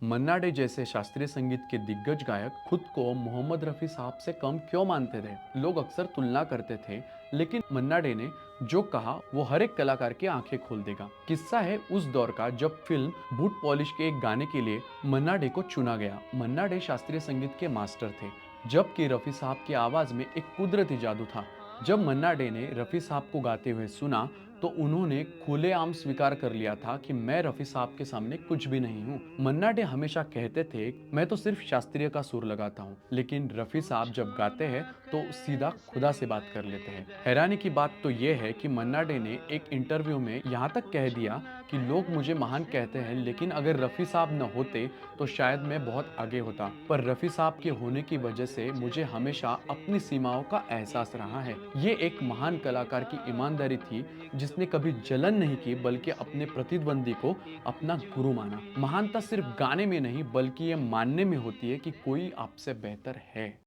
मन्ना day जैसे शास्त्रीय संगीत के दिग्गज गायक खुद को मोहम्मद रफ़ी साहब से कम क्यों मानते थे? लोग अक्सर तुलना करते थे, लेकिन मन्ना डे ने जो कहा वो हर एक कलाकार की आंखें खोल देगा। किस्सा है उस दौर का जब फिल्म बूट पॉलिश के एक गाने के लिए मन्ना डे को चुना गया। मन्ना डे शास्त्रीय संगीत के मास्टर थे, जबकि रफ़ी साहब की आवाज़ में एक कुदरती जादू था। जब मन्ना डे ने रफ़ी साहब को गाते हुए सुना, तो उन्होंने खुलेआम स्वीकार कर लिया था कि मैं रफ़ी साहब के सामने कुछ भी नहीं हूँ। मन्ना डे हमेशा कहते थे, मैं तो सिर्फ शास्त्रीय का सुर लगाता हूँ, लेकिन रफ़ी साहब जब गाते हैं तो सीधा खुदा से बात कर लेते हैं। हैरानी की बात तो ये है कि मन्ना डे ने एक इंटरव्यू में यहाँ तक कह दिया कि लोग मुझे महान कहते हैं, लेकिन अगर रफ़ी साहब न होते तो शायद मैं बहुत आगे होता। पर रफ़ी साहब के होने की वजह से मुझे हमेशा अपनी सीमाओं का एहसास रहा है। ये एक महान कलाकार की ईमानदारी थी, जिसने कभी जलन नहीं की बल्कि अपने प्रतिद्वंदी को अपना गुरु माना। महानता सिर्फ गाने में नहीं बल्कि ये मानने में होती है कि कोई आपसे बेहतर है।